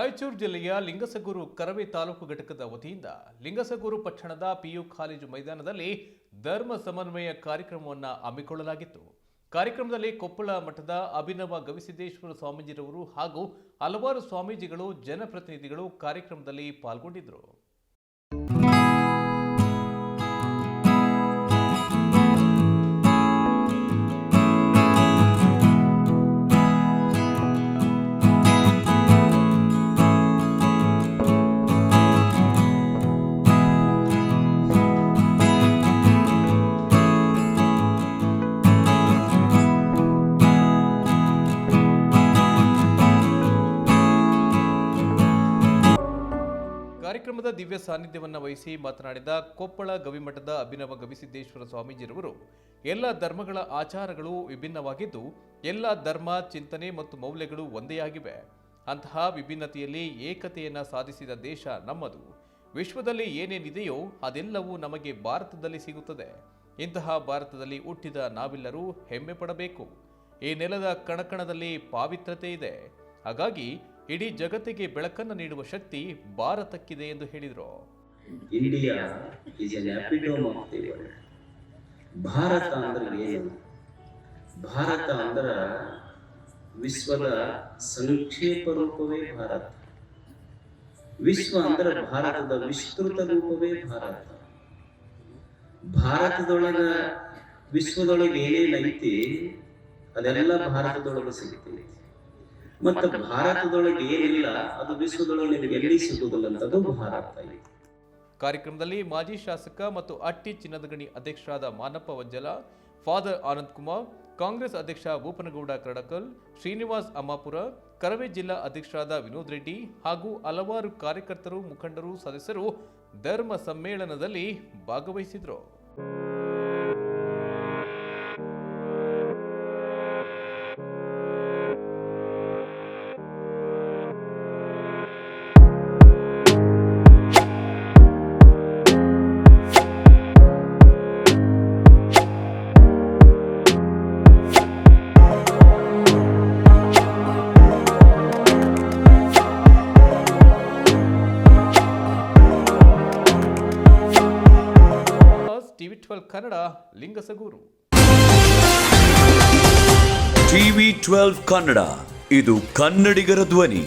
ರಾಯಚೂರು ಜಿಲ್ಲೆಯ ಲಿಂಗಸಗೂರು ಕರವೇ ತಾಲೂಕು ಘಟಕದ ವತಿಯಿಂದ ಲಿಂಗಸಗೂರು ಪಟ್ಟಣದ ಪಿಯು ಕಾಲೇಜು ಮೈದಾನದಲ್ಲಿ ಧರ್ಮ ಸಮನ್ವಯ ಕಾರ್ಯಕ್ರಮವನ್ನು ಹಮ್ಮಿಕೊಳ್ಳಲಾಗಿತ್ತು. ಕಾರ್ಯಕ್ರಮದಲ್ಲಿ ಕೊಪ್ಪಳ ಮಠದ ಅಭಿನವ ಗವಿಸಿದ್ದೇಶ್ವರ ಸ್ವಾಮೀಜಿರವರು ಹಾಗೂ ಹಲವಾರು ಸ್ವಾಮೀಜಿಗಳು ಜನಪ್ರತಿನಿಧಿಗಳು ಕಾರ್ಯಕ್ರಮದಲ್ಲಿ ಪಾಲ್ಗೊಂಡಿದ್ದರು. ಕಾರ್ಯಕ್ರಮದ ದಿವ್ಯ ಸಾನ್ನಿಧ್ಯವನ್ನು ವಹಿಸಿ ಮಾತನಾಡಿದ ಕೊಪ್ಪಳ ಗವಿಮಠದ ಅಭಿನವ ಗವಿಸಿದ್ದೇಶ್ವರ ಸ್ವಾಮೀಜಿರವರು ಎಲ್ಲ ಧರ್ಮಗಳ ಆಚಾರಗಳು ವಿಭಿನ್ನವಾಗಿದ್ದು ಎಲ್ಲ ಧರ್ಮ ಚಿಂತನೆ ಮತ್ತು ಮೌಲ್ಯಗಳು ಒಂದೇ ಆಗಿವೆ. ಅಂತಹ ವಿಭಿನ್ನತೆಯಲ್ಲಿ ಏಕತೆಯನ್ನು ಸಾಧಿಸಿದ ದೇಶ ನಮ್ಮದು. ವಿಶ್ವದಲ್ಲಿ ಏನೇನಿದೆಯೋ ಅದೆಲ್ಲವೂ ನಮಗೆ ಭಾರತದಲ್ಲಿ ಸಿಗುತ್ತದೆ. ಇಂತಹ ಭಾರತದಲ್ಲಿ ಹುಟ್ಟಿದ ನಾವೆಲ್ಲರೂ ಹೆಮ್ಮೆ ಪಡಬೇಕು. ಈ ನೆಲದ ಕಣಕಣದಲ್ಲಿ ಪಾವಿತ್ರತೆ ಇದೆ. ಹಾಗಾಗಿ ಇಡೀ ಜಗತ್ತಿಗೆ ಬೆಳಕನ್ನು ನೀಡುವ ಶಕ್ತಿ ಭಾರತಕ್ಕಿದೆ ಎಂದು ಹೇಳಿದರು. India is N epitome of the world. Bharat ಅಂದ್ರೆ ಏನು? ಭಾರತ ಅಂದ್ರೆ ವಿಶ್ವದ ಸಂಕ್ಷೇಪ ರೂಪವೇ ಭಾರತ. ವಿಶ್ವ ಅಂದ್ರೆ ಭಾರತದ ವಿಸ್ತೃತ ರೂಪವೇ ಭಾರತ. ಭಾರತದೊಳಗ ವಿಶ್ವದೊಳಗೆ ಏನೇನೈತಿ ಅದೆಲ್ಲ ಭಾರತದೊಳಗೆ ಸಿಗ್ತೈತಿ. ಮತ್ತು ಭಾರತದೊಳಗೆ ಏನಿಲ್ಲ ಅದು ವಿಶ್ವದೊಳಗೆ ನಿಮಗೆ ಎಲ್ಲಿ ಸಿಗುವುದಿಲ್ಲ ಅಂತದ್ದು ಭಾರತ. ಕಾರ್ಯಕ್ರಮದಲ್ಲಿ ಮಾಜಿ ಶಾಸಕ ಮತ್ತು ಅಟ್ಟಿ ಚಿನ್ನದಗಣಿ ಅಧ್ಯಕ್ಷರಾದ ಮಾನಪ್ಪ ವಜ್ಜಲ, ಫಾದರ್ ಆನಂದ್ ಕುಮಾರ್, ಕಾಂಗ್ರೆಸ್ ಅಧ್ಯಕ್ಷ ಭೂಪನಗೌಡ ಕರಡಕಲ್, ಶ್ರೀನಿವಾಸ್ ಅಮ್ಮಾಪುರ, ಕರವೇ ಜಿಲ್ಲಾ ಅಧ್ಯಕ್ಷರಾದ ವಿನೋದ್ ರೆಡ್ಡಿ ಹಾಗೂ ಹಲವಾರು ಕಾರ್ಯಕರ್ತರು, ಮುಖಂಡರು, ಸದಸ್ಯರು ಧರ್ಮ ಸಮ್ಮೇಳನದಲ್ಲಿ ಭಾಗವಹಿಸಿದರು. TV12 ಕನ್ನಡ, ಲಿಂಗಸಗೂರು. TV12 ಕನ್ನಡ, ಇದು ಕನ್ನಡಿಗರ ಧ್ವನಿ.